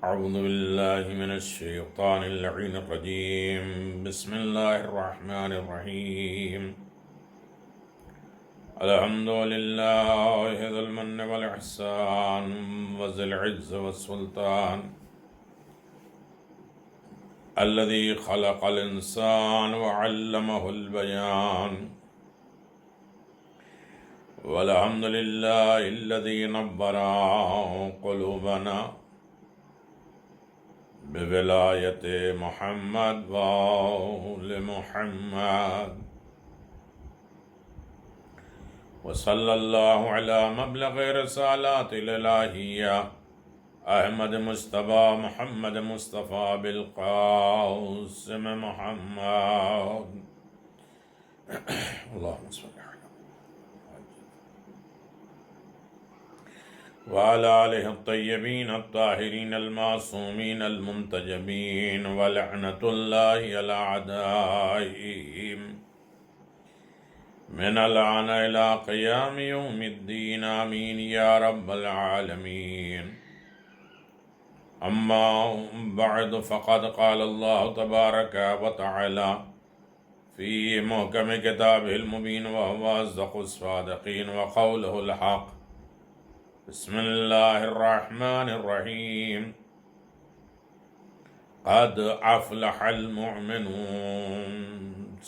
أعوذ بالله من الشيطان اللعين الرجيم. بسم الله الرحمن الرحيم. الحمد لله ذي المن والإحسان وذي العز والسلطان الذي خلق الإنسان وعلمه البيان. والحمد لله الذي نبر قلوبنا بولایت محمد وآل محمد. وصلی اللہ علی مبلغ رسالات الالہیہ احمد مصطفیٰ محمد مصطفیٰ بالقاسم محمد. اللہم صلی اللہ وعلى آلہ الطیبین الطاہرین المعصومین المنتجبین ولعنۃ اللہ علی اعدائہم من الآن إلى قیام یوم الدین. آمین یا رب العالمین. اما بعد فقد قال اللہ تبارک وتعالی فی محکم کتابہ المبین وهو اصدق الصادقین وقولہ الحق. بسم اللہ الرحمن الرحیم. قد افلح المؤمنون.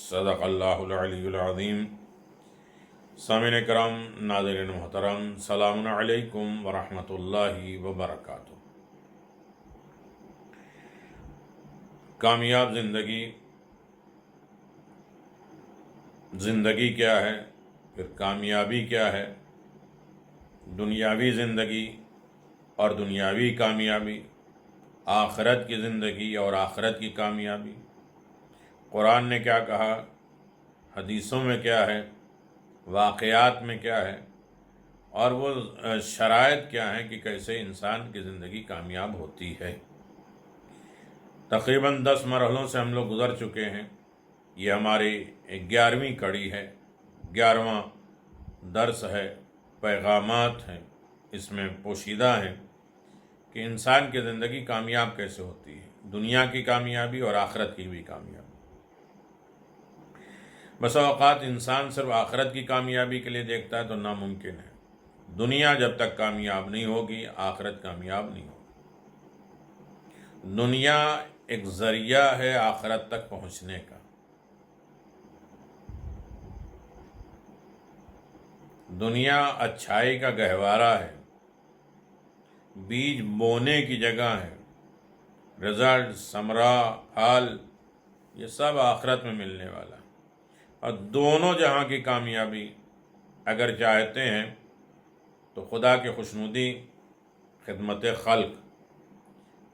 صدق اللہ العلی العظیم. سامعین کرام، ناظرین محترم، سلام علیکم ورحمۃ اللہ وبرکاتہ. کامیاب زندگی کیا ہے؟ پھر کامیابی کیا ہے؟ دنیاوی زندگی اور دنیاوی کامیابی، آخرت کی زندگی اور آخرت کی کامیابی، قرآن نے کیا کہا، حدیثوں میں کیا ہے، واقعات میں کیا ہے، اور وہ شرائط کیا ہیں کہ کیسے انسان کی زندگی کامیاب ہوتی ہے. تقریباً 10 مرحلوں سے ہم لوگ گزر چکے ہیں. یہ ہماری 11ویں کڑی ہے، 11واں درس ہے، پیغامات ہیں اس میں پوشیدہ ہیں کہ انسان کی زندگی کامیاب کیسے ہوتی ہے، دنیا کی کامیابی اور آخرت کی بھی کامیابی. بس اوقات انسان صرف آخرت کی کامیابی کے لیے دیکھتا ہے تو ناممکن ہے. دنیا جب تک کامیاب نہیں ہوگی آخرت کامیاب نہیں ہوگی. دنیا ایک ذریعہ ہے آخرت تک پہنچنے کا. دنیا اچھائی کا گہوارہ ہے، بیج بونے کی جگہ ہے. رزلٹ، ثمرہ، پھل، یہ سب آخرت میں ملنے والا ہے. اور دونوں جہاں کی کامیابی اگر چاہتے ہیں تو خدا کی خوشنودی، خدمت خلق.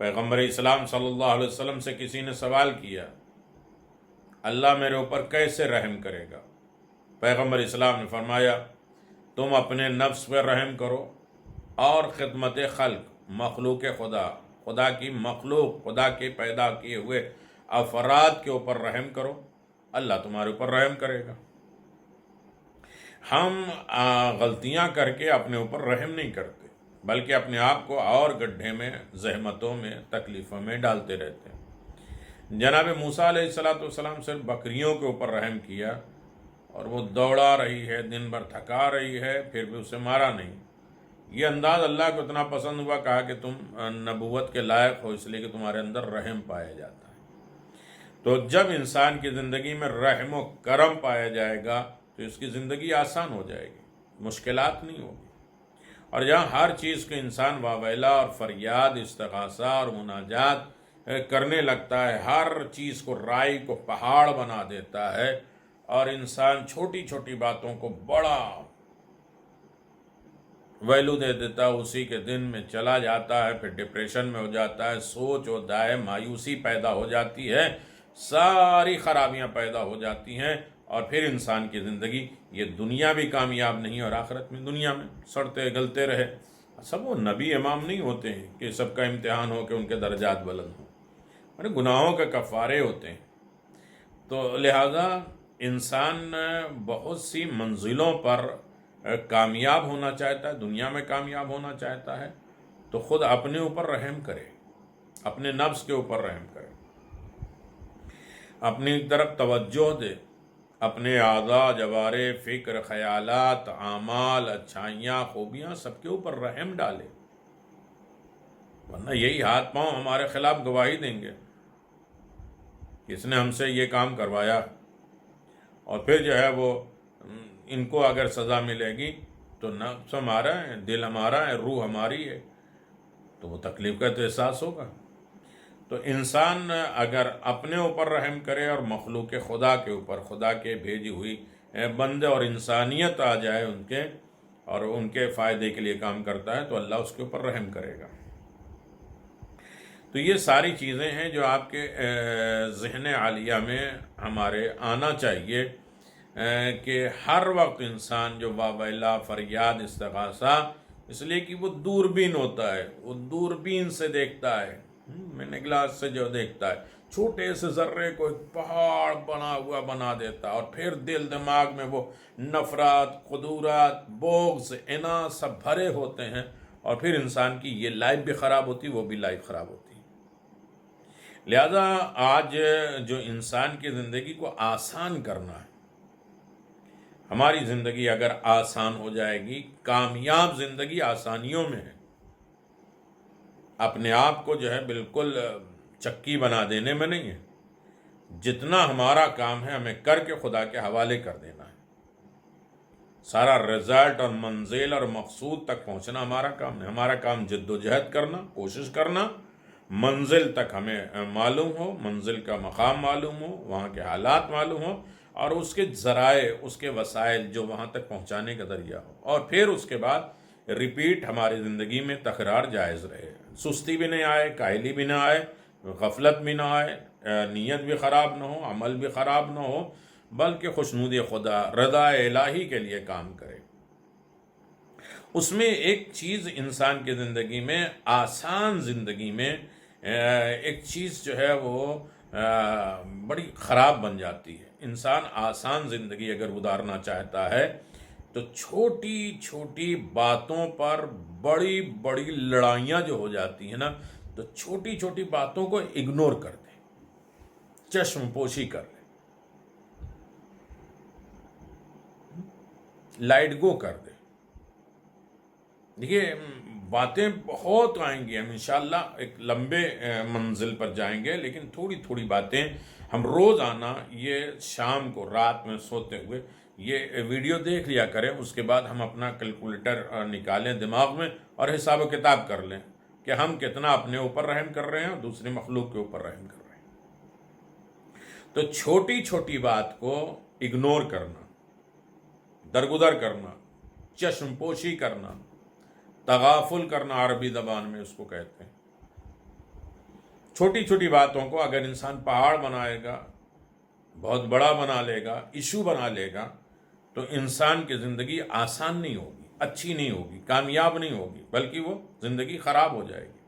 پیغمبر اسلام صلی اللہ علیہ وسلم سے کسی نے سوال کیا، اللہ میرے اوپر کیسے رحم کرے گا؟ پیغمبر اسلام نے فرمایا، تم اپنے نفس پر رحم کرو اور خدمت خلق، مخلوق خدا کی مخلوق، خدا کے پیدا کیے ہوئے افراد کے اوپر رحم کرو، اللہ تمہارے اوپر رحم کرے گا. ہم غلطیاں کر کے اپنے اوپر رحم نہیں کرتے، بلکہ اپنے آپ کو اور گڈھے میں، زحمتوں میں، تکلیفوں میں ڈالتے رہتے ہیں. جناب موسیٰ علیہ السلام صرف بکریوں کے اوپر رحم کیا اور وہ دوڑا رہی ہے، دن بھر تھکا رہی ہے، پھر بھی اسے مارا نہیں. یہ انداز اللہ کو اتنا پسند ہوا، کہا کہ تم نبوت کے لائق ہو اس لیے کہ تمہارے اندر رحم پایا جاتا ہے. تو جب انسان کی زندگی میں رحم و کرم پایا جائے گا تو اس کی زندگی آسان ہو جائے گی، مشکلات نہیں ہوگی. اور جہاں ہر چیز کو انسان واویلا اور فریاد، استغاثہ اور مناجات کرنے لگتا ہے، ہر چیز کو رائی کو پہاڑ بنا دیتا ہے، اور انسان چھوٹی چھوٹی باتوں کو بڑا ویلو دے دیتا ہے، اسی کے دن میں چلا جاتا ہے، پھر ڈپریشن میں ہو جاتا ہے، سوچ و دائے مایوسی پیدا ہو جاتی ہے، ساری خرابیاں پیدا ہو جاتی ہیں، اور پھر انسان کی زندگی یہ دنیا بھی کامیاب نہیں اور آخرت میں دنیا میں سڑتے گلتے رہے. سب وہ نبی امام نہیں ہوتے ہیں کہ سب کا امتحان ہو کہ ان کے درجات بلند ہوں، گناہوں کے کفارے ہوتے ہیں. تو لہذا انسان بہت سی منزلوں پر کامیاب ہونا چاہتا ہے، دنیا میں کامیاب ہونا چاہتا ہے، تو خود اپنے اوپر رحم کرے. اپنے نفس کے اوپر رحم کرے، اپنی طرف توجہ دے، اپنے اعضاء، جوارے، فکر، خیالات، اعمال، اچھائیاں، خوبیاں سب کے اوپر رحم ڈالے، ورنہ یہی ہاتھ پاؤں ہمارے خلاف گواہی دیں گے کہ اس نے ہم سے یہ کام کروایا، اور پھر جو ہے وہ ان کو اگر سزا ملے گی تو نفس ہمارا ہے، دل ہمارا ہے، روح ہماری ہے، تو وہ تکلیف کا تو احساس ہوگا۔ تو انسان اگر اپنے اوپر رحم کرے اور مخلوق خدا کے اوپر، خدا کے بھیجی ہوئی بندے اور انسانیت آ جائے ان کے، اور ان کے فائدے کے لیے کام کرتا ہے، تو اللہ اس کے اوپر رحم کرے گا۔ تو یہ ساری چیزیں ہیں جو آپ کے ذہن عالیہ میں ہمارے آنا چاہیے، کہ ہر وقت انسان جو واویلا، فریاد، استغاثہ، اس لیے کہ وہ دوربین ہوتا ہے، وہ دوربین سے دیکھتا ہے، میں گلاس سے جو دیکھتا ہے، چھوٹے سے ذرے کو ایک پہاڑ بنا ہوا بنا دیتا ہے، اور پھر دل دماغ میں وہ نفرت، قدورت، بغض، اناد سب بھرے ہوتے ہیں، اور پھر انسان کی یہ لائف بھی خراب ہوتی، وہ بھی لائف خراب ہوتی۔ لہذا آج جو انسان کی زندگی کو آسان کرنا ہے، ہماری زندگی اگر آسان ہو جائے گی، کامیاب زندگی آسانیوں میں ہے، اپنے آپ کو جو ہے بالکل چکی بنا دینے میں نہیں ہے، جتنا ہمارا کام ہے ہمیں کر کے خدا کے حوالے کر دینا ہے، سارا رزلٹ اور منزل اور مقصود تک پہنچنا ہمارا کام ہے، ہمارا کام جد و جہد کرنا، کوشش کرنا، منزل تک ہمیں معلوم ہو، منزل کا مقام معلوم ہو، وہاں کے حالات معلوم ہو، اور اس کے ذرائع، اس کے وسائل جو وہاں تک پہنچانے کا ذریعہ ہو، اور پھر اس کے بعد ریپیٹ ہماری زندگی میں تکرار جائز رہے، سستی بھی نہیں آئے، کاہلی بھی نہ آئے، غفلت بھی نہ آئے، نیت بھی خراب نہ ہو، عمل بھی خراب نہ ہو، بلکہ خوشنودی خدا، رضا الہی کے لیے کام کرے۔ اس میں ایک چیز انسان کی زندگی میں، آسان زندگی میں ایک چیز جو ہے وہ بڑی خراب بن جاتی ہے۔ انسان آسان زندگی اگر گزارنا چاہتا ہے تو چھوٹی چھوٹی باتوں پر بڑی بڑی لڑائیاں جو ہو جاتی ہیں نا، تو چھوٹی چھوٹی باتوں کو اگنور کر دے، چشم پوشی کر لے، لائٹ گو کر دے۔ دیکھیے باتیں بہت آئیں گی، ہم انشاءاللہ ایک لمبے منزل پر جائیں گے، لیکن تھوڑی تھوڑی باتیں ہم روزانہ، یہ شام کو رات میں سوتے ہوئے یہ ویڈیو دیکھ لیا کریں، اس کے بعد ہم اپنا کیلکولیٹر نکالیں دماغ میں اور حساب و کتاب کر لیں کہ ہم کتنا اپنے اوپر رحم کر رہے ہیں اور دوسری مخلوق کے اوپر رحم کر رہے ہیں۔ تو چھوٹی چھوٹی بات کو اگنور کرنا، درگزر کرنا، چشم پوشی کرنا، تغافل کرنا عربی زبان میں اس کو کہتے ہیں۔ چھوٹی چھوٹی باتوں کو اگر انسان پہاڑ بنائے گا، بہت بڑا بنا لے گا، ایشو بنا لے گا، تو انسان کی زندگی آسان نہیں ہوگی، اچھی نہیں ہوگی، کامیاب نہیں ہوگی، بلکہ وہ زندگی خراب ہو جائے گی۔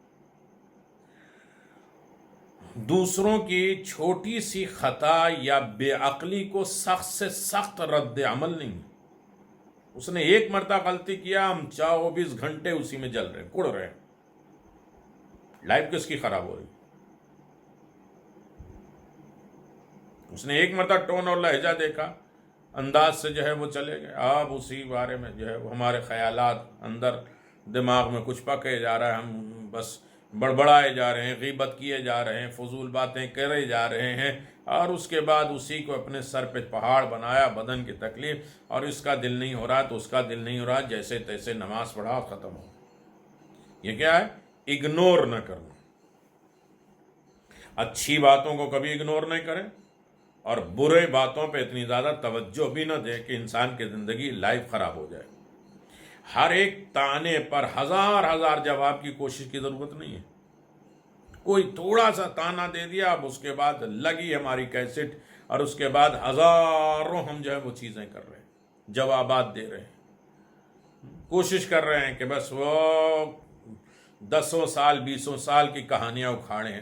دوسروں کی چھوٹی سی خطا یا بے عقلی کو سخت سے سخت رد عمل نہیں ہے۔ اس نے ایک مرتبہ غلطی کیا، ہم 24 گھنٹے اسی میں جل رہے ہیں، کڑ رہے ہیں، لائف کس کی خراب ہو رہی۔ اس نے ایک مرتبہ ٹون اور لہجہ دیکھا، انداز سے جو ہے وہ چلے گئے، اب اسی بارے میں جو ہے وہ ہمارے خیالات اندر دماغ میں کچھ پکے جا رہا ہے، ہم بس بڑبڑائے جا رہے ہیں، غیبت کیے جا رہے ہیں، فضول باتیں کرے جا رہے ہیں، اور اس کے بعد اسی کو اپنے سر پہ پہاڑ بنایا، بدن کی تکلیف، اور اس کا دل نہیں ہو رہا تو اس کا دل نہیں ہو رہا، جیسے تیسے نماز پڑھا اور ختم ہو۔ یہ کیا ہے؟ اگنور نہ کرنا۔ اچھی باتوں کو کبھی اگنور نہیں کریں، اور برے باتوں پہ اتنی زیادہ توجہ بھی نہ دیں کہ انسان کی زندگی لائف خراب ہو جائے۔ ہر ایک تانے پر ہزار جواب کی کوشش کی ضرورت نہیں ہے۔ کوئی تھوڑا سا تانا دے دیا، اب اس کے بعد لگی ہماری کیسٹ، اور اس کے بعد ہزاروں ہم جو ہے وہ چیزیں کر رہے ہیں، جوابات دے رہے ہیں، کوشش کر رہے ہیں کہ بس وہ 10 سال 20 سال کی کہانیاں اکھاڑیں،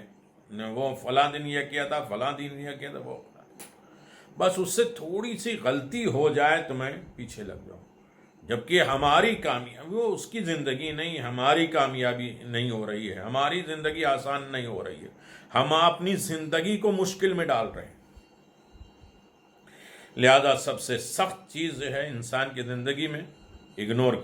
وہ فلاں دن یہ کیا تھا، فلاں دن یہ کیا تھا، وہ بس اس سے تھوڑی سی غلطی ہو جائے تو میں پیچھے لگ جاؤں۔ جبکہ ہماری کامیابی، وہ اس کی زندگی نہیں، ہماری کامیابی نہیں ہو رہی ہے، ہماری زندگی آسان نہیں ہو رہی ہے، ہم اپنی زندگی کو مشکل میں ڈال رہے ہیں۔ لہذا سب سے سخت چیز جو ہے انسان کی زندگی میں اگنور،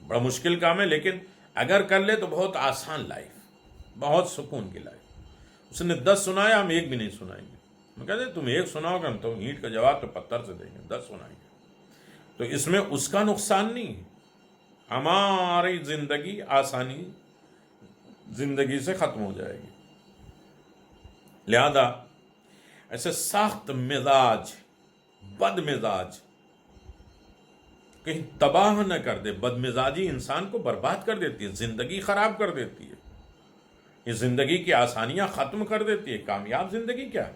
بڑا مشکل کام ہے، لیکن اگر کر لے تو بہت آسان لائف، بہت سکون کی لائف۔ اس نے 10 سنایا، ہم ایک بھی نہیں سنائیں گے۔ ہم کہتے ہیں تم ایک سناؤ گے، ہم تو اینٹ کا جواب تو پتھر سے دیں گے، 10 سنائیں گے۔ تو اس میں اس کا نقصان نہیں ہے، ہماری زندگی آسانی زندگی سے ختم ہو جائے گی۔ لہذا ایسے سخت مزاج، بد مزاج کہیں تباہ نہ کر دے۔ بد مزاجی انسان کو برباد کر دیتی ہے، زندگی خراب کر دیتی ہے، یہ زندگی کی آسانیاں ختم کر دیتی ہے۔ کامیاب زندگی کیا ہے؟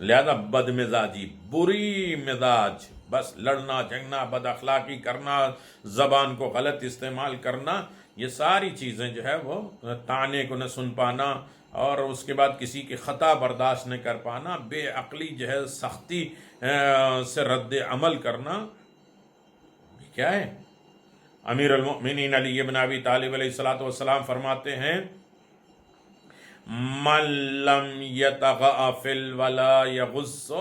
لہذا بد مزاجی، بری مزاج، بس لڑنا جھگڑنا، بد اخلاقی کرنا، زبان کو غلط استعمال کرنا، یہ ساری چیزیں جو ہے وہ طعنے کو نہ سن پانا، اور اس کے بعد کسی کی خطا برداشت نہ کر پانا، بے عقلی جو ہے سختی سے رد عمل کرنا، یہ کیا ہے؟ امیر المؤمنین علی بن ابی طالب علیہ الصلوۃ والسلام فرماتے ہیں من لم يتغافل ولا يغص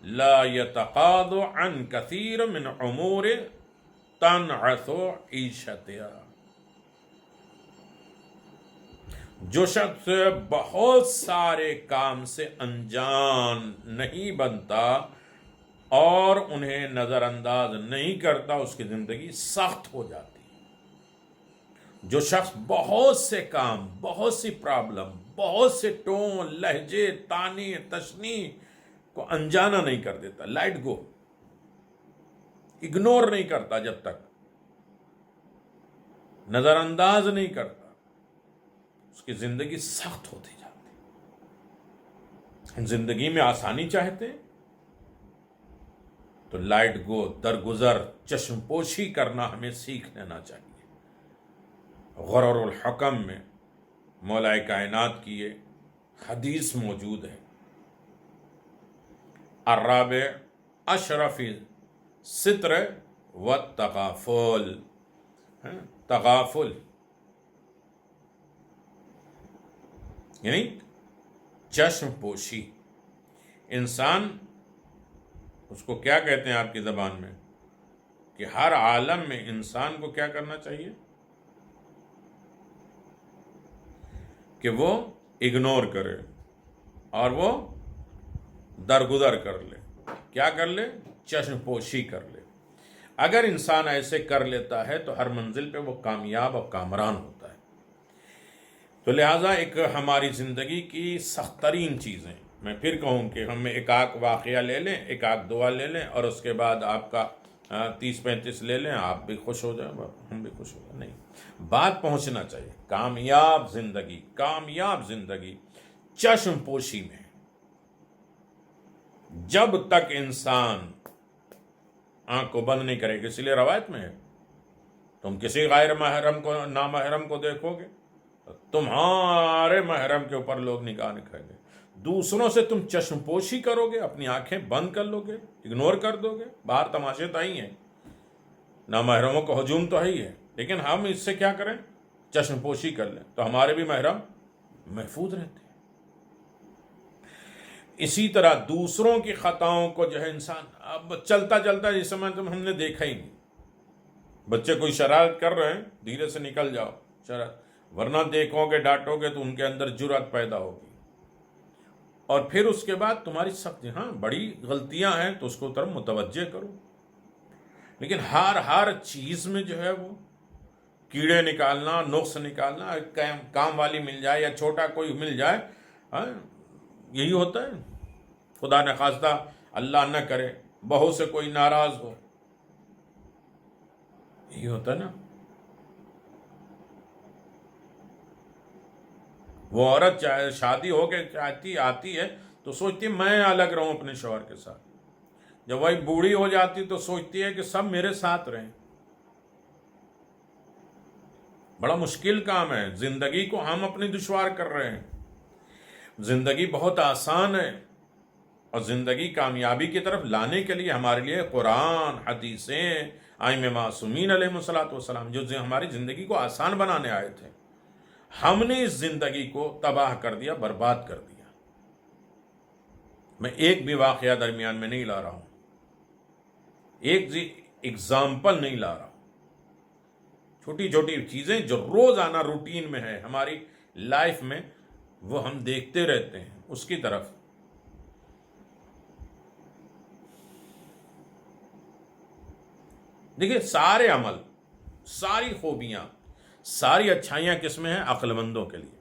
لا يتقاض عن كثير من امور تنعث عیشتها۔ جو شخص بہت سارے کام سے انجان نہیں بنتا اور انہیں نظر انداز نہیں کرتا، اس کی زندگی سخت ہو جاتی ہے۔ جو شخص بہت سے کام، بہت سی پرابلم، بہت سے ٹون، لہجے، طعنے، تشنیع کو انجانا نہیں کر دیتا، لائٹ گو، اگنور نہیں کرتا، جب تک نظر انداز نہیں کرتا، اس کی زندگی سخت ہوتی جاتی ہے۔ زندگی میں آسانی چاہتے ہیں تو لائٹ گو، درگزر، چشم پوشی کرنا ہمیں سیکھ لینا چاہیے۔ غرر الحکم میں مولا کائنات کی یہ حدیث موجود ہے، الرابع اشرف ستر و تغافل۔ تغافل یعنی چشم پوشی۔ انسان اس کو کیا کہتے ہیں آپ کی زبان میں، کہ ہر عالم میں انسان کو کیا کرنا چاہیے کہ وہ اگنور کرے اور وہ درگزر کر لے۔ کیا کر لے؟ چشم پوشی کر لے۔ اگر انسان ایسے کر لیتا ہے تو ہر منزل پہ وہ کامیاب اور کامران ہوتا ہے۔ تو لہٰذا ایک ہماری زندگی کی سخت ترین چیزیں، میں پھر کہوں کہ ہم ایک آدھ واقعہ لے لیں، ایک آدھ دعا لے لیں، اور اس کے بعد آپ کا 30-35 لے لیں، آپ بھی خوش ہو جائیں، ہم بھی خوش ہو جائیں۔ نہیں، بات پہنچنا چاہیے۔ کامیاب زندگی، کامیاب زندگی چشم پوشی میں۔ جب تک انسان آنکھ کو بند نہیں کرے گا، اس لیے روایت میں ہے تم کسی غیر محرم کو، نامحرم کو دیکھو گے، تمہارے محرم کے اوپر لوگ نگاہ رکھیں گے۔ دوسروں سے تم چشم پوشی کرو گے، اپنی آنکھیں بند کر لو گے، اگنور کر دو گے، باہر تماشے تو ہی ہیں، نامحرموں کا ہجوم تو ہی ہے، لیکن ہم اس سے کیا کریں؟ چشم پوشی کر لیں تو ہمارے بھی محرم محفوظ رہتے ہیں۔ اسی طرح دوسروں کی خطاؤں کو جو ہے انسان اب چلتا چلتا جس سمے تم ہم نے دیکھا ہی نہیں، بچے کوئی شرارت کر رہے ہیں، دھیرے سے نکل جاؤ شرارت، ورنہ دیکھو گے، ڈانٹو گے تو ان کے اندر جرأت پیدا ہوگی، اور پھر اس کے بعد تمہاری سخت، ہاں بڑی غلطیاں ہیں تو اس کو طرف متوجہ کرو، لیکن ہر چیز میں جو ہے وہ کیڑے نکالنا، نقص نکالنا، کام والی مل جائے یا چھوٹا کوئی مل جائے، یہی ہوتا ہے۔ خدا نخواستہ اللہ نہ کرے بہو سے کوئی ناراض ہو، یہی ہوتا ہے نا۔ وہ عورت چاہے شادی ہو کے آتی ہے تو سوچتی ہے میں الگ رہوں اپنے شوہر کے ساتھ، جب وہی بوڑھی ہو جاتی تو سوچتی ہے کہ سب میرے ساتھ رہیں۔ بڑا مشکل کام ہے، زندگی کو ہم اپنی دشوار کر رہے ہیں۔ زندگی بہت آسان ہے، اور زندگی کامیابی کی طرف لانے کے لیے ہمارے لیے قرآن، حدیثیں، ائمہ معصومین علیہ الصلوۃ والسلام جو ہماری زندگی کو آسان بنانے آئے تھے، ہم نے اس زندگی کو تباہ کر دیا، برباد کر دیا۔ میں ایک بھی واقعہ درمیان میں نہیں لا رہا ہوں، ایک اگزامپل نہیں لا رہا ہوں، چھوٹی چھوٹی چیزیں جو روزانہ روٹین میں ہے ہماری لائف میں، وہ ہم دیکھتے رہتے ہیں اس کی طرف۔ دیکھیں، سارے عمل، ساری خوبیاں، ساری اچھائیاں کس میں ہیں؟ عقل مندوں کے لیے۔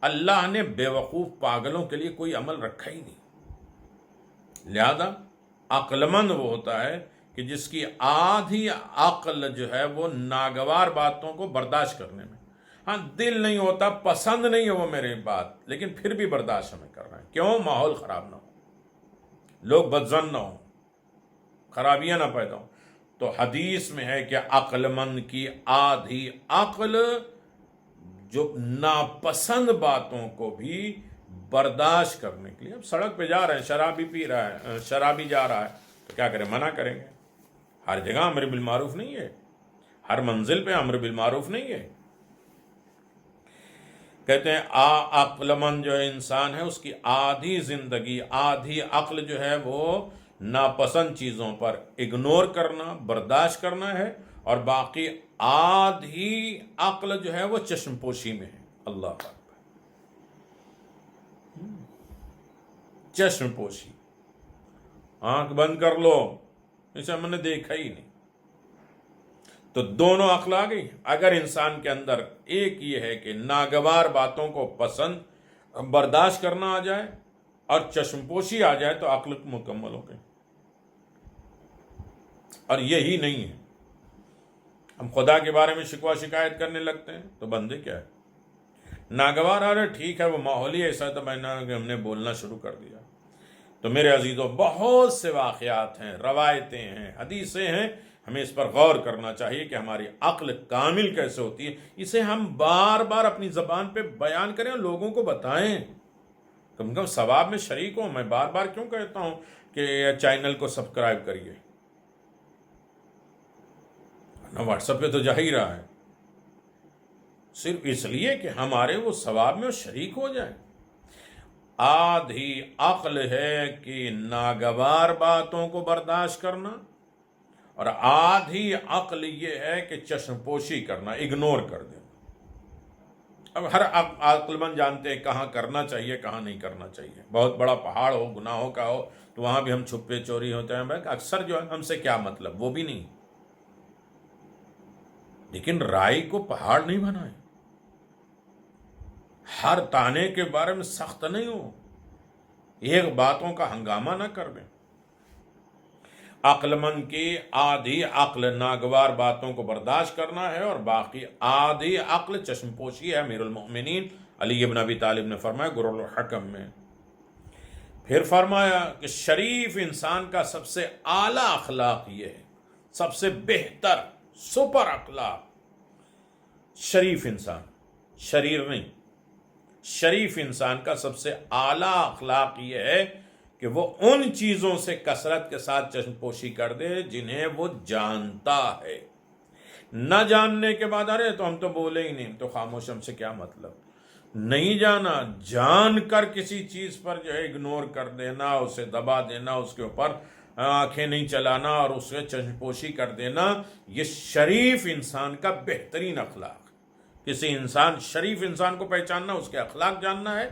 اللہ نے بے وقوف پاگلوں کے لیے کوئی عمل رکھا ہی نہیں۔ لہذا عقل مند وہ ہوتا ہے کہ جس کی آدھی عقل جو ہے وہ ناگوار باتوں کو برداشت کرنے میں، ہاں دل نہیں ہوتا، پسند نہیں ہے وہ میری بات، لیکن پھر بھی برداشت ہمیں کر رہے ہیں۔ کیوں؟ ماحول خراب نہ ہو، لوگ بدظن نہ ہوں، خرابیاں نہ پیدا ہوں۔ تو حدیث میں ہے کہ عقل مند کی آدھی عقل جو ناپسند باتوں کو بھی برداشت کرنے کے لیے، اب سڑک پہ جا رہے ہیں، شرابی پی رہا ہے، شرابی جا رہا ہے، تو کیا کریں؟ منع کریں گے۔ ہر جگہ امر بالمعروف نہیں ہے، ہر منزل پہ امر بالمعروف نہیں ہے۔ کہتے ہیں عقل مند جو انسان ہے اس کی آدھی زندگی، آدھی عقل جو ہے وہ ناپسند چیزوں پر اگنور کرنا، برداشت کرنا ہے، اور باقی آدھی عقل جو ہے وہ چشم پوشی میں ہے۔ اللہ اکبر، چشم پوشی، آنکھ بند کر لو، اسے ہم نے دیکھا ہی نہیں۔ تو دونوں عقل آ گئی۔ اگر انسان کے اندر ایک یہ ہے کہ ناگوار باتوں کو پسند برداشت کرنا آ جائے اور چشم پوشی آ جائے تو عقل مکمل ہو گئی۔ اور یہی نہیں ہے، ہم خدا کے بارے میں شکوہ شکایت کرنے لگتے ہیں تو بندے کیا ہے؟ ناگوار آ رہے، ٹھیک ہے وہ ماحول ہی ایسا تھا، ہم نے بولنا شروع کر دیا۔ تو میرے عزیزوں، بہت سے واقعات ہیں، روایتیں ہیں، حدیثیں ہیں، ہمیں اس پر غور کرنا چاہیے کہ ہماری عقل کامل کیسے ہوتی ہے۔ اسے ہم بار بار اپنی زبان پہ بیان کریں اور لوگوں کو بتائیں، کم کم ثواب میں شریک ہوں۔ میں بار بار کیوں کہتا ہوں کہ چینل کو سبسکرائب کریے؟ واٹس ایپ پہ تو جا ہی رہا ہے، صرف اس لیے کہ ہمارے وہ ثواب میں شریک ہو جائیں۔ آدھی عقل ہے کہ ناگوار باتوں کو برداشت کرنا، اور آدھی عقل یہ ہے کہ چشم پوشی کرنا، اگنور کر دینا۔ اب ہر عقل مند جانتے ہیں کہاں کرنا چاہیے، کہاں نہیں کرنا چاہیے۔ بہت بڑا پہاڑ ہو، گناہوں کا ہو، تو وہاں بھی ہم چھپے چوری ہوتے ہیں، بھائی اکثر جو ہے ہم سے کیا مطلب، وہ بھی نہیں۔ لیکن رائی کو پہاڑ نہیں بنائے، ہر تانے کے بارے میں سخت نہیں ہو، ایک باتوں کا ہنگامہ نہ کر دیں۔ عقل مند کی آدھی عقل ناگوار باتوں کو برداشت کرنا ہے، اور باقی آدھی عقل چشم پوشی ہے۔ امیر المؤمنین علی بن ابی طالب نے فرمایا گرر الحکم میں، پھر فرمایا کہ شریف انسان کا سب سے اعلیٰ اخلاق یہ ہے، سب سے بہتر سپر اخلاق، شریف انسان، شریر نہیں، شریف انسان کا سب سے اعلیٰ اخلاق یہ ہے کہ وہ ان چیزوں سے کثرت کے ساتھ چشم پوشی کر دے جنہیں وہ جانتا ہے۔ نہ جاننے کے بعد ارے تو ہم تو بولے ہی نہیں، تو خاموش، ہم سے کیا مطلب۔ نہیں جانا، جان کر کسی چیز پر جو ہے اگنور کر دینا، اسے دبا دینا، اس کے اوپر آنکھیں نہیں چلانا اور اسے چشم پوشی کر دینا، یہ شریف انسان کا بہترین اخلاق۔ کسی انسان، شریف انسان کو پہچاننا، اس کے اخلاق جاننا ہے،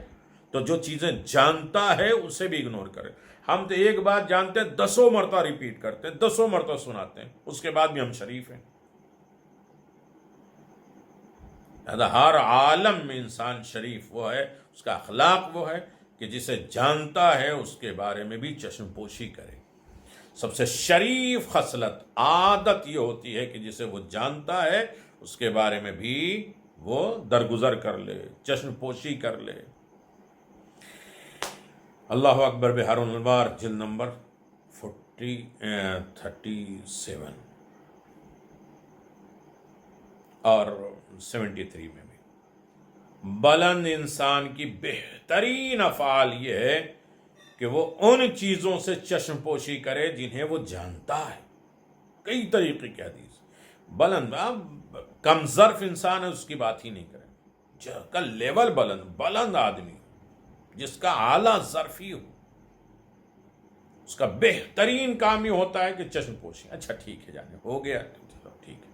تو جو چیزیں جانتا ہے اسے بھی اگنور کرے۔ ہم تو ایک بات جانتے ہیں، 10 مرتبہ ریپیٹ کرتے ہیں، 10 مرتبہ سناتے ہیں، اس کے بعد بھی ہم شریف ہیں۔ ہر عالم میں انسان شریف وہ ہے، اس کا اخلاق وہ ہے کہ جسے جانتا ہے اس کے بارے میں بھی چشم پوشی کرے۔ سب سے شریف خصلت، عادت یہ ہوتی ہے کہ جسے وہ جانتا ہے اس کے بارے میں بھی وہ درگزر کر لے، چشم پوشی کر لے۔ اللہ اکبر، بہار الانوار، جلد نمبر 37 اور 73 میں بھی۔ بلند انسان کی بہترین افعال یہ ہے کہ وہ ان چیزوں سے چشم پوشی کرے جنہیں وہ جانتا ہے. کئی طریقے کی حدیث. بلند کم ظرف انسان ہے اس کی بات ہی نہیں کریں. جس کا لیول بلند آدمی جس کا اعلیٰ ظرفی ہو, اس کا بہترین کام یہ ہوتا ہے کہ چشم پوشی. اچھا ٹھیک ہے جانے ہو گیا, چلو ٹھیک ہے,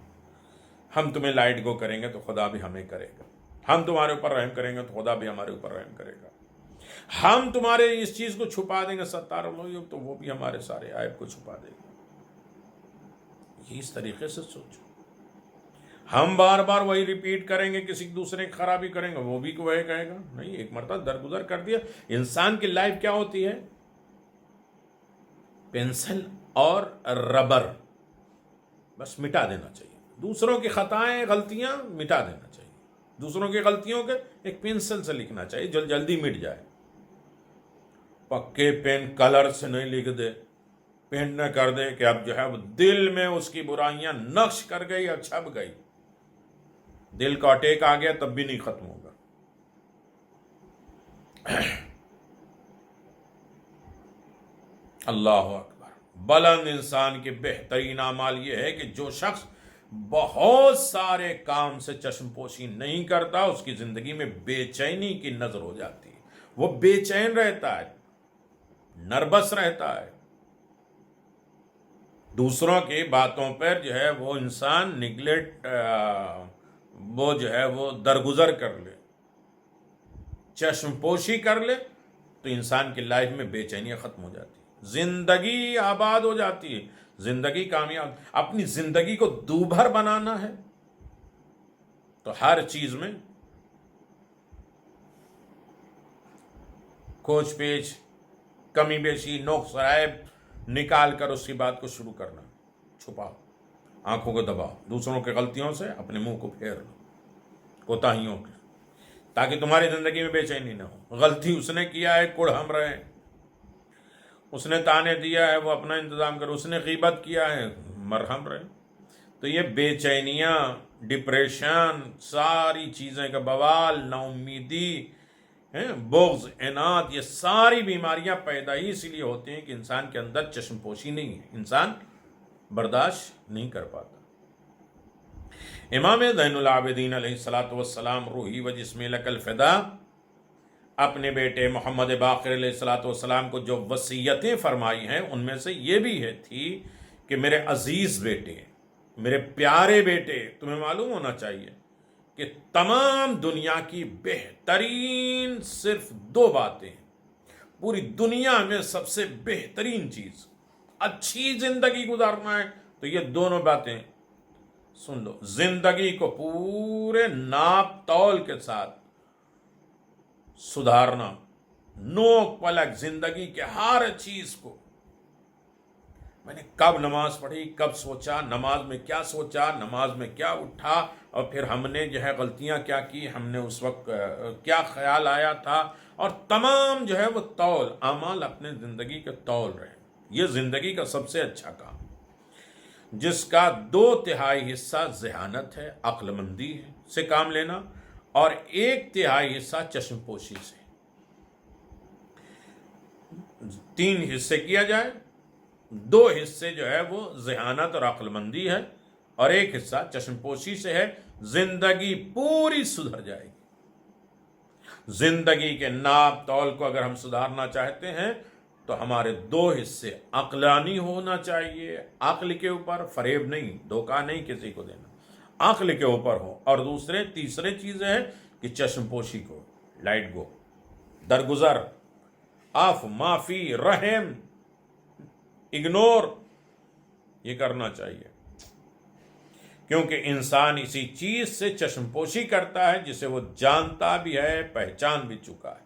ہم تمہیں لائٹ گو کریں گے تو خدا بھی ہمیں کرے گا, ہم تمہارے اوپر رحم کریں گے تو خدا بھی ہمارے اوپر رحم کرے گا, ہم تمہارے اس چیز کو چھپا دیں گے ستار لوگ تو وہ بھی ہمارے سارے عیب کو چھپا دے گا. یہ اس طریقے سے سوچو. ہم بار بار وہی ریپیٹ کریں گے, کسی دوسرے کی خرابی کریں گے وہ بھی وہی کہے گا. نہیں, ایک مرتبہ درگزر کر دیا. انسان کی لائف کیا ہوتی ہے؟ پینسل اور ربر, بس مٹا دینا چاہیے. دوسروں کی خطائیں غلطیاں مٹا دینا چاہیے. دوسروں کی غلطیوں کے ایک پینسل سے لکھنا چاہیے جو جلدی مٹ جائے. پکے پین کلر سے نہیں لکھ دے, پینٹ نہ کر دے کہ اب جو ہے وہ دل میں اس کی برائیاں نقش کر گئی اور چھپ گئی. دل کا اٹیک آ گیا تب بھی نہیں ختم ہوگا. اللہ اکبر. بلند انسان کے بہترین اعمال یہ ہے کہ جو شخص بہت سارے کام سے چشم پوشی نہیں کرتا, اس کی زندگی میں بے چینی کی نظر ہو جاتی ہے. وہ بے چین رہتا ہے, نروس رہتا ہے. دوسروں کی باتوں پر جو ہے وہ انسان نگلیکٹ, وہ جو ہے وہ درگزر کر لے, چشم پوشی کر لے تو انسان کی لائف میں بے چینیاں ختم ہو جاتی. زندگی آباد ہو جاتی ہے, زندگی کامیاب. اپنی زندگی کو دوبھر بنانا ہے تو ہر چیز میں کھوج پیچ, کمی بیشی, نقص عیب نکال کر اس کی بات کو شروع کرنا. چھپاؤ, آنکھوں کو دباؤ, دوسروں کی غلطیوں سے اپنے منہ کو پھیر لو, کوتاہیوں کے, تاکہ تمہاری زندگی میں بے چینی نہ ہو. غلطی اس نے کیا ہے, کڑ ہم رہے, اس نے تانے دیا ہے وہ اپنا انتظام کرے, اس نے غیبت کیا ہے مرہم رہے. تو یہ بے چینیاں, ڈپریشن, ساری چیزیں کا بوال, نا امیدی, بغض, عناد, یہ ساری بیماریاں پیدا ہی اس لیے ہوتی ہیں کہ انسان کے اندر چشم پوشی نہیں ہے, انسان برداشت نہیں کر پاتا. امام زین العابدین علیہ السلام روحی و جسمی لک الفدا اپنے بیٹے محمد باقر علیہ السلام کو جو وصیتیں فرمائی ہیں ان میں سے یہ بھی تھی کہ میرے عزیز بیٹے, میرے پیارے بیٹے, تمہیں معلوم ہونا چاہیے کہ تمام دنیا کی بہترین صرف 2 باتیں ہیں. پوری دنیا میں سب سے بہترین چیز, اچھی زندگی گزارنا ہے تو یہ دونوں باتیں سن لو. زندگی کو پورے ناپ تول کے ساتھ سدھارنا, نوک پلک زندگی کے ہر چیز کو. میں نے کب نماز پڑھی, کب سوچا, نماز میں کیا سوچا, نماز میں کیا اٹھا, اور پھر ہم نے جو ہے غلطیاں کیا کی, ہم نے اس وقت کیا خیال آیا تھا, اور تمام جو ہے وہ تول اعمال اپنے زندگی کے تول رہے. یہ زندگی کا سب سے اچھا کام, جس کا 2/3 حصہ ذہانت ہے, عقل مندی سے کام لینا, اور 1/3 حصہ چشم پوشی سے. 3 حصے کیا جائے, 2 حصے جو ہے وہ ذہانت اور عقل مندی ہے, اور 1 حصہ چشم پوشی سے ہے. زندگی پوری سدھر جائے گی. زندگی کے ناپ تول کو اگر ہم سدھارنا چاہتے ہیں تو ہمارے 2 حصے عقلانی ہونا چاہیے, عقل کے اوپر, فریب نہیں, دھوکہ نہیں کسی کو دینا, عقل کے اوپر ہو. اور تیسرے چیزیں ہیں کہ چشم پوشی کو, لائٹ گو, درگزر, آف, معافی, رحم, اگنور, یہ کرنا چاہیے. کیونکہ انسان اسی چیز سے چشم پوشی کرتا ہے جسے وہ جانتا بھی ہے, پہچان بھی چکا ہے.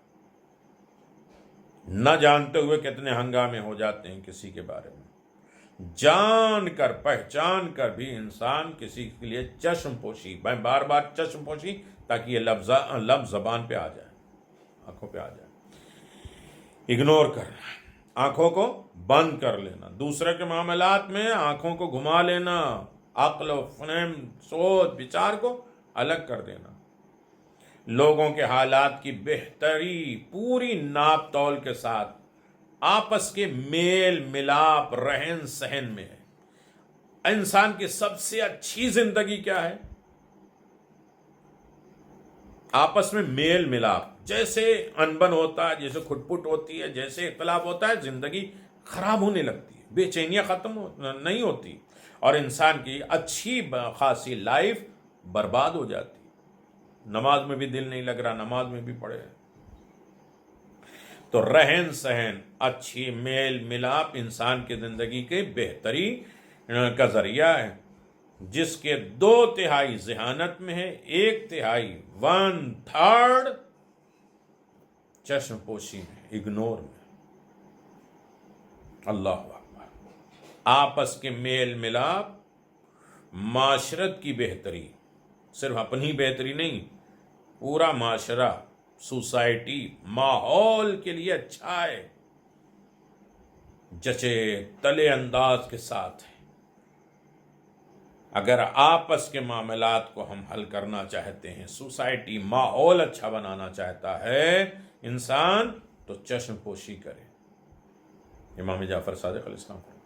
نہ جانتے ہوئے کتنے ہنگامے ہو جاتے ہیں کسی کے بارے میں, جان کر پہچان کر بھی انسان کسی کے لیے چشم پوشی, میں بار بار چشم پوشی, تاکہ یہ لفظ زبان پہ آ جائے, آنکھوں پہ آ جائے. اگنور کرنا, آنکھوں کو بند کر لینا, دوسرے کے معاملات میں آنکھوں کو گھما لینا, عقل و فہم, سوچ بچار کو الگ کر دینا. لوگوں کے حالات کی بہتری پوری ناپ تول کے ساتھ آپس کے میل ملاپ رہن سہن میں ہے۔ انسان کی سب سے اچھی زندگی کیا ہے؟ آپس میں میل ملاپ۔ جیسے انبن ہوتا ہے، جیسے کھٹ پٹ ہوتی ہے، جیسے اختلاف ہوتا ہے، زندگی خراب ہونے لگتی ہے، بے چینیاں ختم نہیں ہوتی، اور انسان کی اچھی خاصی لائف برباد ہو جاتی۔ نماز میں بھی دل نہیں لگ رہا، نماز میں بھی پڑھے۔ تو رہن سہن، اچھی میل ملاپ انسان کی زندگی کے بہتری کا ذریعہ ہے، جس کے 2/3 ذہانت میں ہے، 1/3 1/3 چشم پوشی میں، اگنور میں۔ اللہ اکبر۔ آپس کے میل ملاپ معاشرت کی بہتری، صرف اپنی بہتری نہیں، پورا معاشرہ، سوسائٹی، ماحول کے لیے اچھا ہے، جچے تلے انداز کے ساتھ ہے۔ اگر آپس کے معاملات کو ہم حل کرنا چاہتے ہیں، سوسائٹی، ماحول اچھا بنانا چاہتا ہے انسان، تو چشم پوشی کرے۔ امام جعفر صادق علیہ السلام کو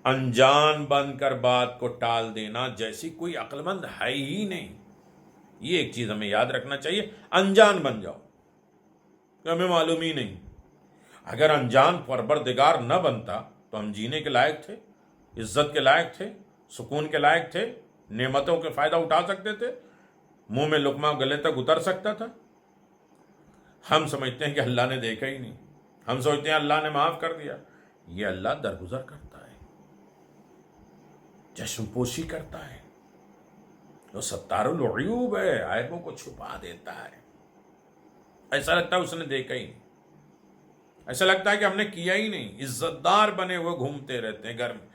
انجان بن کر بات کو ٹال دینا جیسی کوئی عقل مند ہے ہی نہیں۔ یہ ایک چیز ہمیں یاد رکھنا چاہیے، انجان بن جاؤ کہ ہمیں معلوم ہی نہیں۔ اگر انجان پروردگار نہ بنتا تو ہم جینے کے لائق تھے، عزت کے لائق تھے، سکون کے لائق تھے، نعمتوں کے فائدہ اٹھا سکتے تھے، منہ میں لقمہ گلے تک اتر سکتا تھا۔ ہم سمجھتے ہیں کہ اللہ نے دیکھا ہی نہیں، ہم سوچتے ہیں اللہ نے معاف کر دیا۔ یہ اللہ درگزر کرتا ہے، چشم پوشی کرتا ہے، وہ ستار العیوب ہے، عیبوں کو چھپا دیتا ہے۔ ایسا لگتا ہے اس نے دیکھا ہی نہیں، ایسا لگتا ہے کہ ہم نے کیا ہی نہیں۔ عزت دار بنے ہوئے گھومتے رہتے ہیں گھر میں،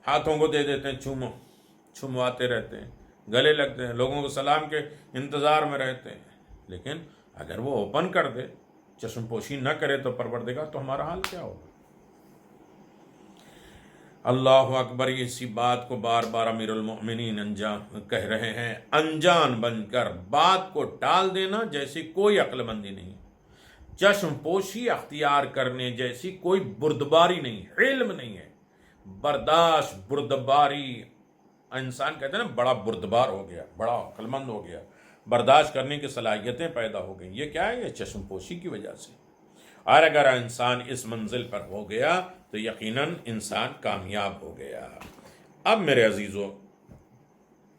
ہاتھوں کو دے دیتے ہیں چومو، چھمواتے رہتے ہیں، گلے لگتے ہیں، لوگوں کو سلام کے انتظار میں رہتے ہیں۔ لیکن اگر وہ اوپن کر دے، چشم پوشی نہ کرے تو پروردگار، تو ہمارا حال کیا ہوگا؟ اللہ اکبر۔ اسی بات کو بار بار امیر المؤمنین کہہ رہے ہیں، انجان بن کر بات کو ٹال دینا جیسی کوئی عقل مندی نہیں، چشم پوشی اختیار کرنے جیسی کوئی بردباری نہیں، علم نہیں ہے۔ برداشت، بردباری، انسان کہتے ہیں نا بڑا بردبار ہو گیا، بڑا عقل مند ہو گیا، برداشت کرنے کی صلاحیتیں پیدا ہو گئیں۔ یہ کیا ہے؟ یہ چشم پوشی کی وجہ سے۔ اور اگر انسان اس منزل پر ہو گیا تو یقیناً انسان کامیاب ہو گیا۔ اب میرے عزیزو،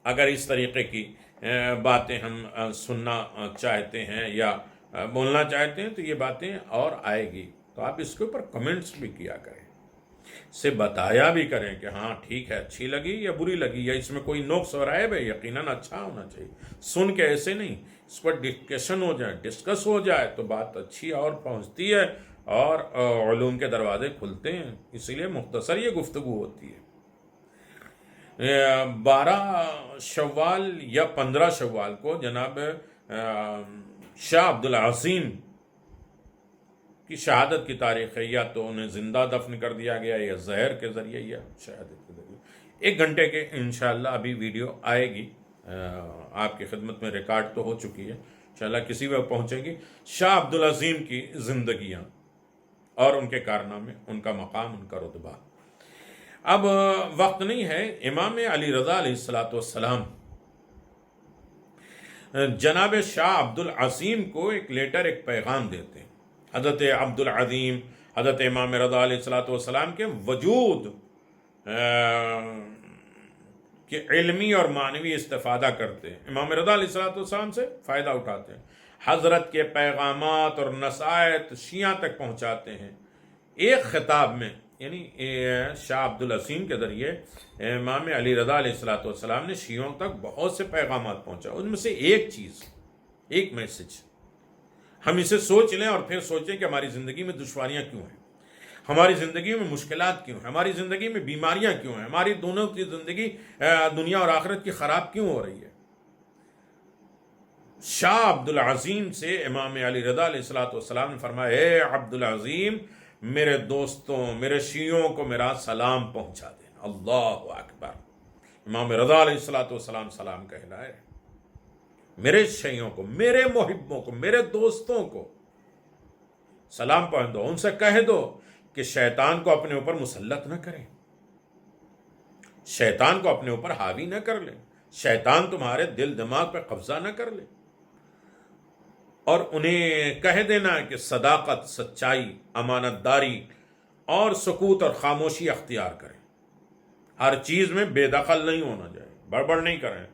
اگر اس طریقے کی باتیں ہم سننا چاہتے ہیں یا بولنا چاہتے ہیں تو یہ باتیں اور آئے گی، تو آپ اس کے اوپر کمنٹس بھی کیا کریں، سے بتایا بھی کریں کہ ہاں ٹھیک ہے، اچھی لگی یا بری لگی، یا اس میں کوئی نقص اور عیب ہے، یقیناً اچھا ہونا چاہیے۔ سن کے ایسے نہیں، اس پر ڈسکشن ہو جائے، ڈسکس ہو جائے تو بات اچھی اور پہنچتی ہے اور علوم کے دروازے کھلتے ہیں۔ اسی لیے مختصر یہ گفتگو ہوتی ہے۔ 12 شوال یا 15 شوال کو جناب شاہ عبدالعظیم کی شہادت کی تاریخ ہے، یا تو انہیں زندہ دفن کر دیا گیا یا زہر کے ذریعے یا شہادت کے ذریعے۔ 1 گھنٹے کے انشاءاللہ ابھی ویڈیو آئے گی، آپ کی خدمت میں ریکارڈ تو ہو چکی ہے، انشاءاللہ کسی وقت پہنچے گی۔ شاہ عبدالعظیم کی زندگیاں اور ان کے کارنامے، ان کا مقام، ان کا رتبہ۔ اب وقت نہیں ہے، امام علی رضا علیہ السلام جناب شاہ عبدالعظیم کو ایک لیٹر، ایک پیغام دیتے ہیں۔ حضرت عبدالعظیم حضرت امام رضا علیہ السلام کے وجود کہ علمی اور معنوی استفادہ کرتے ہیں، امام رضا علیہ السلام سے فائدہ اٹھاتے ہیں، حضرت کے پیغامات اور نصائح شیعہ تک پہنچاتے ہیں۔ ایک خطاب میں، یعنی شاہ عبدالعظیم کے ذریعے امام علی رضا علیہ السلام نے شیعوں تک بہت سے پیغامات پہنچا، ان میں سے ایک چیز، ایک میسج ہم اسے سوچ لیں اور پھر سوچیں کہ ہماری زندگی میں دشواریاں کیوں ہیں، ہماری زندگی میں مشکلات کیوں ہیں، ہماری زندگی میں بیماریاں کیوں ہیں، ہماری دونوں کی زندگی دنیا اور آخرت کی خراب کیوں ہو رہی ہے۔ شاہ عبدالعظیم سے امام علی رضا علیہ السلام نے فرمایا، اے عبدالعظیم، میرے دوستوں، میرے شیعوں کو میرا سلام پہنچا دینا۔ اللہ اکبر۔ امام رضا علیہ السلام سلام کہنا ہے، میرے شیعوں کو، میرے محبوں کو، میرے دوستوں کو سلام پہنچ دو، ان سے کہہ دو کہ شیطان کو اپنے اوپر مسلط نہ کریں، شیطان کو اپنے اوپر حاوی نہ کر لیں، شیطان تمہارے دل دماغ پہ قبضہ نہ کر لے، اور انہیں کہہ دینا کہ صداقت، سچائی، امانت داری اور سکوت اور خاموشی اختیار کریں، ہر چیز میں بے دخل نہیں ہونا چاہیے، بڑبڑ نہیں کریں،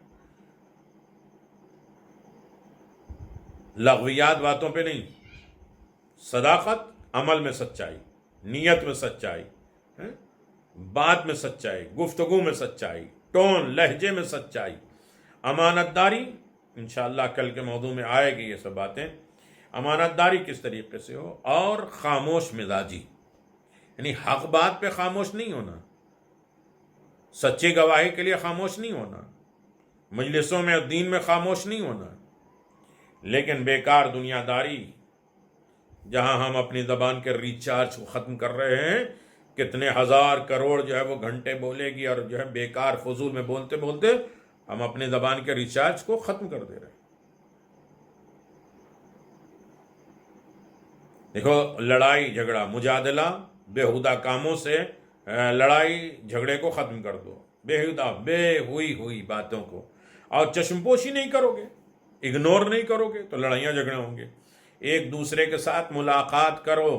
لغویات باتوں پہ نہیں، صداقت، عمل میں سچائی، نیت میں سچائی، بات میں سچائی، گفتگو میں سچائی، ٹون لہجے میں سچائی، امانت داری، انشاءاللہ کل کے موضوع میں آئے گی یہ سب باتیں، امانت داری کس طریقے سے ہو، اور خاموش مزاجی، یعنی حق بات پہ خاموش نہیں ہونا، سچی گواہی کے لیے خاموش نہیں ہونا، مجلسوں میں اور دین میں خاموش نہیں ہونا، لیکن بیکار دنیا داری جہاں ہم اپنی زبان کے ریچارج کو ختم کر رہے ہیں، کتنے ہزار کروڑ جو ہے وہ گھنٹے بولے گی، اور جو ہے بیکار فضول میں بولتے بولتے ہم اپنی زبان کے ریچارج کو ختم کر دے رہے ہیں۔ دیکھو، لڑائی جھگڑا مجادلہ بےہودہ کاموں سے لڑائی جھگڑے کو ختم کر دو، بےہودہ بے ہوئی باتوں کو، اور چشم پوشی نہیں کرو گے، اگنور نہیں کرو گے تو لڑائیاں جھگڑے ہوں گے۔ ایک دوسرے کے ساتھ ملاقات کرو،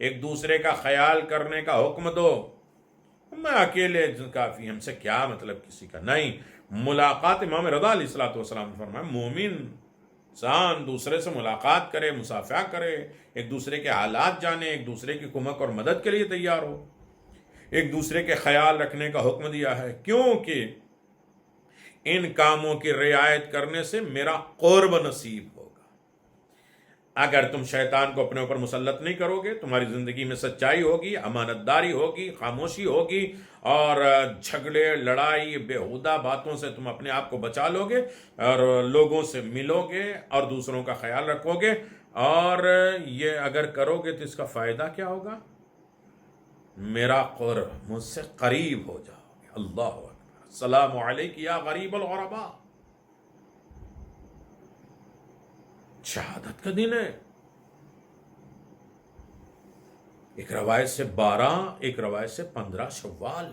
ایک دوسرے کا خیال کرنے کا حکم دو، میں اکیلے کافی، ہم سے کیا مطلب کسی کا، نہیں، ملاقات، امام رضا علیہ الصلوۃ والسلام نے فرمایا مومن انسان دوسرے سے ملاقات کرے، مصافحہ کرے، ایک دوسرے کے حالات جانے، ایک دوسرے کی کمک اور مدد کے لیے تیار ہو، ایک دوسرے کے خیال رکھنے کا حکم دیا ہے، کیونکہ ان کاموں کی رعایت کرنے سے میرا قرب نصیب ہوگا۔ اگر تم شیطان کو اپنے اوپر مسلط نہیں کرو گے، تمہاری زندگی میں سچائی ہوگی، امانت داری ہوگی، خاموشی ہوگی، اور جھگڑے، لڑائی، بےہودہ باتوں سے تم اپنے آپ کو بچا لو گے، اور لوگوں سے ملو گے اور دوسروں کا خیال رکھو گے، اور یہ اگر کرو گے تو اس کا فائدہ کیا ہوگا؟ میرا قرب، مجھ سے قریب ہو جاؤ گے۔ اللہ اکبر، السلام علیک یا غریب الغرباء، شہادت کا دن ہے۔ ایک روایت سے 12، ایک روایت سے 15 شوال،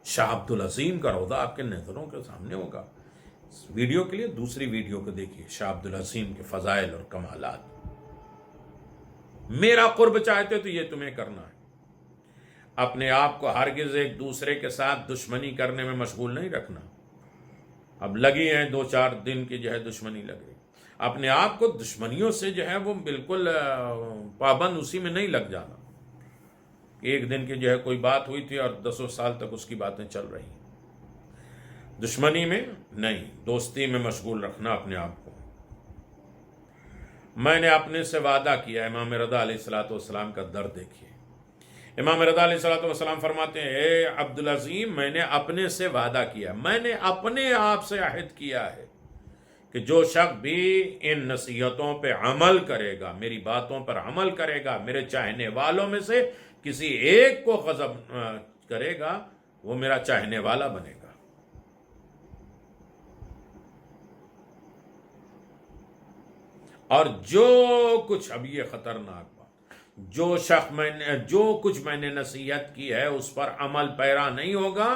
شاہ عبد العظیم کا روضہ آپ کے نظروں کے سامنے ہوگا۔ اس ویڈیو کے لیے دوسری ویڈیو کو دیکھیے، شاہ عبد العظیم کے فضائل اور کمالات۔ میرا قرب چاہتے تو یہ تمہیں کرنا ہے، اپنے آپ کو ہرگز ایک دوسرے کے ساتھ دشمنی کرنے میں مشغول نہیں رکھنا۔ اب لگی ہیں 2-4 دن کی جو ہے دشمنی لگ رہی، اپنے آپ کو دشمنیوں سے جو ہے وہ بالکل پابند اسی میں نہیں لگ جانا۔ ایک دن کی جو ہے کوئی بات ہوئی تھی اور 10 سال تک اس کی باتیں چل رہی، دشمنی میں نہیں، دوستی میں مشغول رکھنا اپنے آپ کو۔ میں نے اپنے سے وعدہ کیا، امام رضا علیہ الصلوۃ والسلام کا درد دیکھیے۔ امام رضا علیہ الصلوۃ والسلام فرماتے ہیں، اے عبد العظیم، میں نے اپنے سے وعدہ کیا، میں نے اپنے آپ سے عہد کیا ہے کہ جو شخص بھی ان نصیحتوں پہ عمل کرے گا، میری باتوں پر عمل کرے گا، میرے چاہنے والوں میں سے کسی ایک کو غضب کرے گا، وہ میرا چاہنے والا بنے گا۔ اور جو کچھ، اب یہ خطرناک بات، جو کچھ میں نے نصیحت کی ہے اس پر عمل پیرا نہیں ہوگا،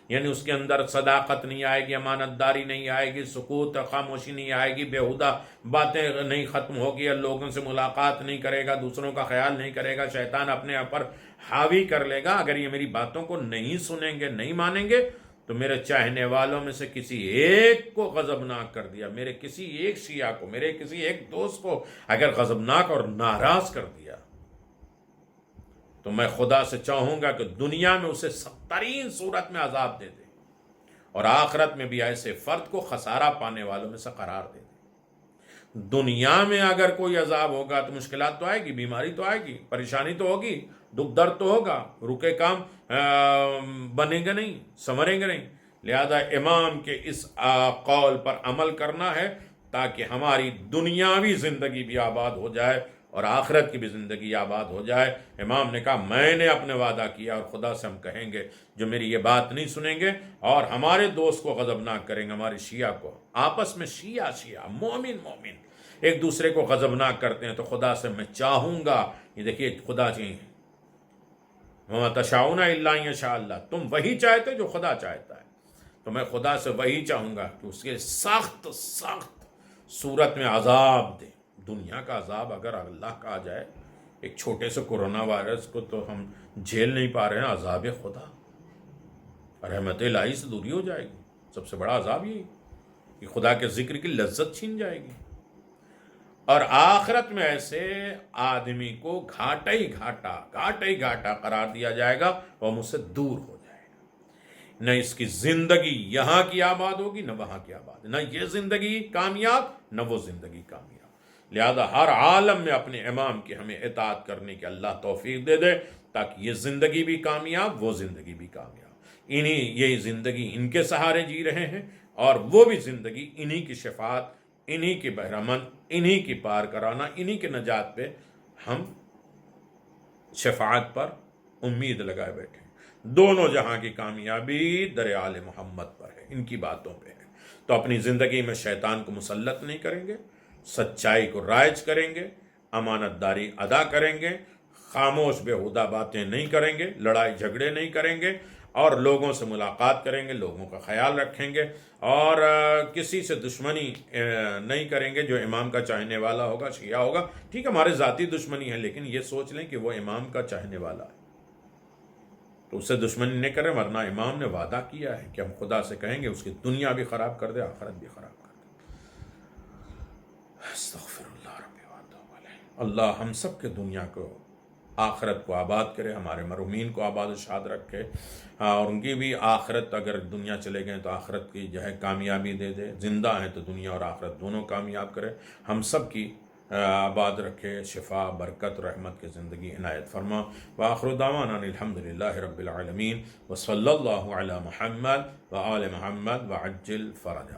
یعنی اس کے اندر صداقت نہیں آئے گی، امانت داری نہیں آئے گی، سکوت، خاموشی نہیں آئے گی، بےہودہ باتیں نہیں ختم ہوگی، لوگوں سے ملاقات نہیں کرے گا، دوسروں کا خیال نہیں کرے گا، شیطان اپنے آپ پر حاوی کر لے گا، اگر یہ میری باتوں کو نہیں سنیں گے، نہیں مانیں گے، تو میرے چاہنے والوں میں سے کسی ایک کو غضبناک کر دیا، میرے کسی ایک شیعہ کو، میرے کسی ایک دوست کو اگر غضبناک اور ناراض کر دیا، تو میں خدا سے چاہوں گا کہ دنیا میں اسے بدترین صورت میں عذاب دے دے، اور آخرت میں بھی ایسے فرد کو خسارہ پانے والوں میں سے قرار دے دے۔ دنیا میں اگر کوئی عذاب ہوگا تو مشکلات تو آئے گی، بیماری تو آئے گی، پریشانی تو ہوگی، دکھ درد تو ہوگا، رکے کام بنیں گے نہیں، سنوریں گے نہیں۔ لہذا امام کے اس قول پر عمل کرنا ہے تاکہ ہماری دنیاوی زندگی بھی آباد ہو جائے اور آخرت کی بھی زندگی آباد ہو جائے۔ امام نے کہا میں نے اپنے وعدہ کیا، اور خدا سے ہم کہیں گے جو میری یہ بات نہیں سنیں گے اور ہمارے دوست کو غضبناک کریں گے، ہمارے شیعہ کو، آپس میں شیعہ مومن ایک دوسرے کو غضبناک کرتے ہیں، تو خدا سے میں چاہوں گا، یہ دیکھیے خدا جی وما تشاؤون الا ان یشاء اللہ، تم وہی چاہتے جو خدا چاہتا ہے. تو میں خدا سے وہی چاہوں گا کہ اس کے سخت سخت صورت میں عذاب دے. دنیا کا عذاب اگر اللہ کا آ جائے، ایک چھوٹے سے کورونا وائرس کو تو ہم جھیل نہیں پا رہے ہیں، عذاب خدا رحمت الہی سے دوری ہو جائے گی. سب سے بڑا عذاب یہی کہ خدا کے ذکر کی لذت چھین جائے گی. اور آخرت میں ایسے آدمی کو گھاٹا ہی گھاٹا قرار دیا جائے گا، وہ مجھ سے دور ہو جائے گا. نہ اس کی زندگی یہاں کی آباد ہوگی، نہ وہاں کی آباد، نہ یہ زندگی کامیاب، نہ وہ زندگی کامیاب. لہذا ہر عالم میں اپنے امام کی ہمیں اطاعت کرنے کی اللہ توفیق دے دے، تاکہ یہ زندگی بھی کامیاب، وہ زندگی بھی کامیاب. یہی زندگی ان کے سہارے جی رہے ہیں، اور وہ بھی زندگی انہی کی شفاعت، انہی کی بہرمند، انہی کی پار کرانا، انہی کے نجات پہ ہم شفاعت پر امید لگائے بیٹھے. دونوں جہاں کی کامیابی در آل محمد پر ہے، ان کی باتوں پہ ہے. تو اپنی زندگی میں شیطان کو مسلط نہیں کریں گے، سچائی کو رائج کریں گے، امانت داری ادا کریں گے، خاموش بیہودہ باتیں نہیں کریں گے، لڑائی جھگڑے نہیں کریں گے، اور لوگوں سے ملاقات کریں گے، لوگوں کا خیال رکھیں گے، اور کسی سے دشمنی نہیں کریں گے. جو امام کا چاہنے والا ہوگا، شیعہ ہوگا، ٹھیک ہے ہمارے ذاتی دشمنی ہے، لیکن یہ سوچ لیں کہ وہ امام کا چاہنے والا ہے، تو اس سے دشمنی نہیں کریں. ورنہ امام نے وعدہ کیا ہے کہ ہم خدا سے کہیں گے اس کی دنیا بھی خراب کر دے، آخرت بھی خراب کر دے. استغفر اللہ ربی واتوب علیہ. اللہ ہم سب کے دنیا کو، آخرت کو آباد کرے، ہمارے مرحومین کو آباد و شاد رکھے، اور ان کی بھی آخرت، اگر دنیا چلے گئے تو آخرت کی جو ہے کامیابی دے دے، زندہ ہیں تو دنیا اور آخرت دونوں کامیاب کرے. ہم سب کی آباد رکھے، شفا، برکت، رحمت کی زندگی عنایت فرما. وآخر دعوانا الحمدللہ رب العالمین، وصلی اللہ علی محمد وآل محمد وعجل فرج.